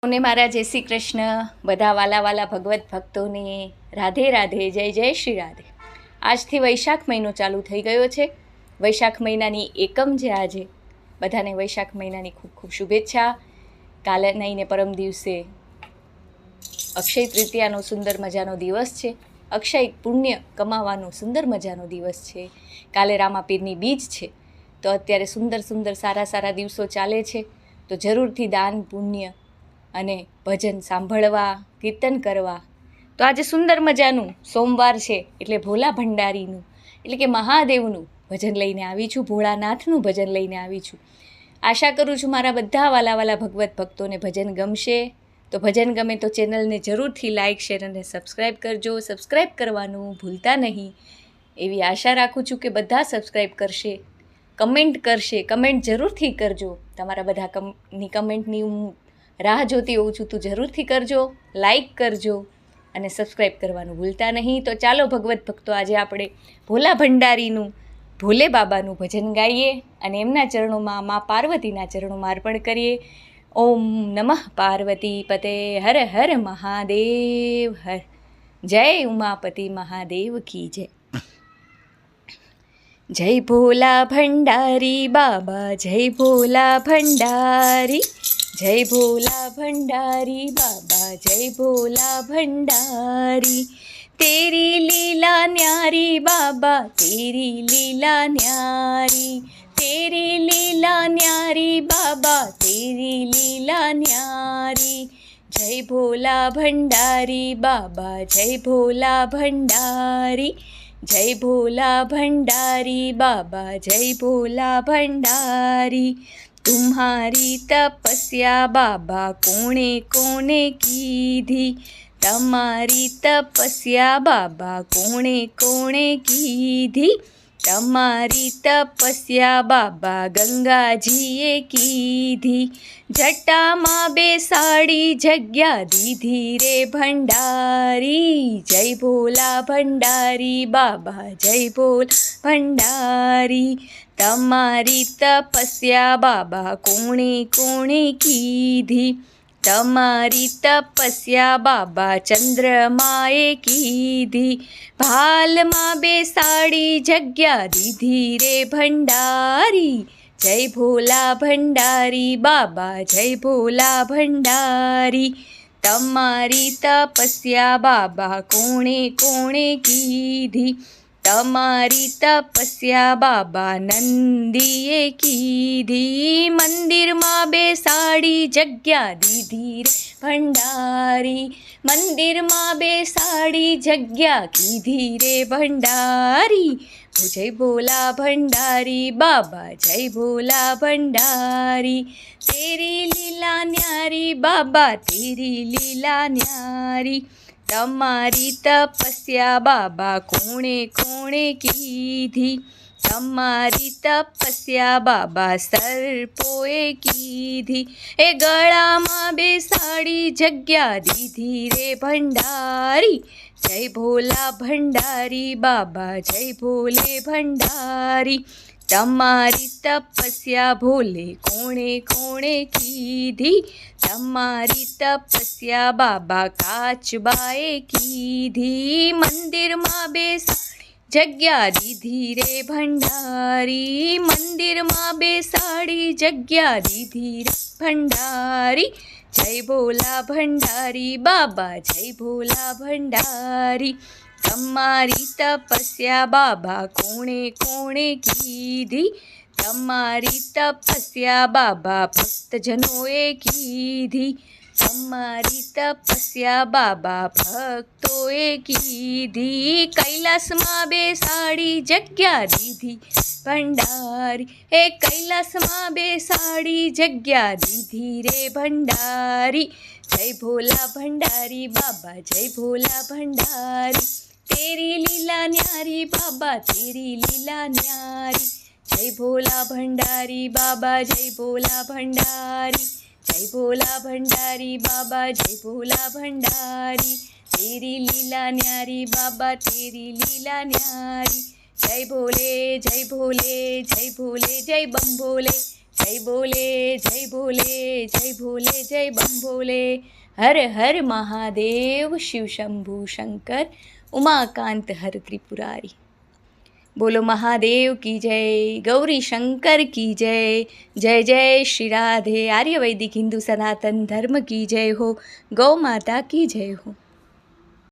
ને મારા જય શ્રી કૃષ્ણ. બધા વાલા વાલા ભગવત ભક્તોને રાધે રાધે, જય જય શ્રી રાધે. આજથી વૈશાખ મહિનો ચાલુ થઈ ગયો છે. વૈશાખ મહિનાની એકમ છે આજે. બધાને વૈશાખ મહિનાની ખૂબ ખૂબ શુભેચ્છા. કાલે નહીં ને પરમ દિવસે અક્ષય તૃતીયાનો સુંદર મજાનો દિવસ છે. અક્ષય પુણ્ય કમાવાનો સુંદર મજાનો દિવસ છે. કાલે રામાપીરની બીજ છે. તો અત્યારે સુંદર સુંદર સારા સારા દિવસો ચાલે છે. તો જરૂરથી દાન પુણ્ય અને ભજન સાંભળવા, કીર્તન કરવા. તો આજે સુંદર મજાનું સોમવાર છે એટલે ભોલા ભંડારીનું એટલે કે મહાદેવનું ભજન લઈને આવી છું. ભોળાનાથનું ભજન લઈને આવી છું. આશા કરું છું મારા બધા વાલા વાલા ભગવત ભક્તોને ભજન ગમશે. તો ભજન ગમે તો ચેનલને જરૂરથી લાઇક, શેર અને સબસ્ક્રાઈબ કરજો. સબસ્ક્રાઈબ કરવાનું ભૂલતા નહીં એવી આશા રાખું છું કે બધા સબસ્ક્રાઈબ કરશે, કમેન્ટ કરશે. કમેન્ટ જરૂરથી કરજો. તમારા બધા કમેન્ટની હું રાહ જોતી હોઉં છું. તો જરૂરથી કરજો, લાઈક કરજો અને સબસ્ક્રાઈબ કરવાનું ભૂલતા નહીં. તો ચાલો ભગવત ભક્તો, આજે આપણે ભોલા ભંડારીનું, ભોલે બાબાનું ભજન ગાઈએ અને એમના ચરણોમાં, મા પાર્વતીના ચરણોમાં અર્પણ કરીએ. ઓમ નમઃ પાર્વતી પતે, હર હર મહાદેવ હર. જય ઉમાપતિ મહાદેવ કી જય. જય ભોલા ભંડારી બાબા, જય ભોલા ભંડારી, જય ભોલા ભંડારી બાબા, જય ભોલા ભંડારી. તેરી લીલા ન્યારી બાબા, તેરી લીલા ન્યારી, તેરી લીલા ન્યારી બાબા, તેરી લીલા ન્યારી. જય ભોલા ભંડારી બાબા, જય ભોલા ભંડારી, જય ભોલા ભંડારી બાબા, જય ભોલા ભંડારી. तुम्हारी तपस्या बाबा कोणे कोणे कीधी, તમારી તપસ્યા બાબા કોણે કોણે કીધી. તમારી તપસ્યા બાબા ગંગાજીએ કીધી. જટામાં બેસાડી જગ્યા દીધી રે ભંડારી. જય ભોલા ભંડારી બાબા, જય ભોલા ભંડારી. તમારી તપસ્યા બાબા કોણે કોણે કીધી. તમારી તપસ્યા બાબા ચંદ્રમાએ કીધી. ભાલમાં બેસાડી જગ્યા દીધી રે ભંડારી. જય ભોલા ભંડારી બાબા, જય ભોલા ભંડારી. તમારી તપસ્યા બાબા કોણે કોણે કીધી. તમારી તપસ્યા બાબા નંદીએ કીધી. મંદિરમાં બેસાડી જગ્યા દીધી રે ભંડારી. મંદિરમાં બેસાડી જગ્યા કીધી રે ભંડારી. જય ભોલા ભંડારી બાબા, જય ભોલા ભંડારી. તેરી લીલા ન્યારી બાબા, તેરી લીલા ન્યારી. તમારી તપસ્યા બાબા કોણે કોણે કીધી. તમારી તપસ્યા બાબા સર્પોએ કીધી. એ ગળામાં બેસાડી જગ્યા દીધી રે ભંડારી. જય ભોલા ભંડારી બાબા, જય ભોલે ભંડારી. તમારી તપસ્યા ભોલે કોણે કોણે કીધી. તમારી તપસ્યા બાબા કાચબાએ કીધી. મંદિરમાં બેસાડી જગ્યા દીધી રે ભંડારી. મંદિરમાં બેસાડી જગ્યા દીધી રે ભંડારી. જય ભોલા ભંડારી બાબા, જય ભોલા ભંડારી. તમારી તપસ્યા બાબા કોણે કોણે કીધી. તમારી તપસ્યા બાબા ભક્તજનોએ કીધી. તમારી તપસ્યા બાબા ભક્તોએ કીધી. કૈલાસમાં બેસાડી જગ્યા દીધી ભંડારી. એ કૈલાસમાં બેસાડી જગ્યા દીધી રે ભંડારી. જય ભોલા ભંડારી બાબા, જય ભોલા ભંડારી. તેરી લીલા ન્યારી બાબા, તેરી લીલા ન્યારી. જય ભોલા ભંડારી બાબા, જય ભોલા ભંડારી. જય ભોલા ભંડારી બાબા, જય ભોલા ભંડારી. તેરી લીલા ન્યારી બાબા, તેરી લીલા ન્યારી. જય ભોલે, જય ભોલે, જય ભોલે, જય બમ ભોલે. જય ભોલે જય ભોલે જય ભોલે જય બમ ભોલે. હર હર મહાદેવ શિવ શંભુ શંકર ઉમાકાંત હર ત્રિપુરારી. બોલો મહાદેવ કી જય, ગૌરી શંકર કી જય. જય જય શ્રી રાધે. આર્યવૈદિક હિન્દુ સનાતન ધર્મ કી જય હો. ગૌ માતા કી જય હો.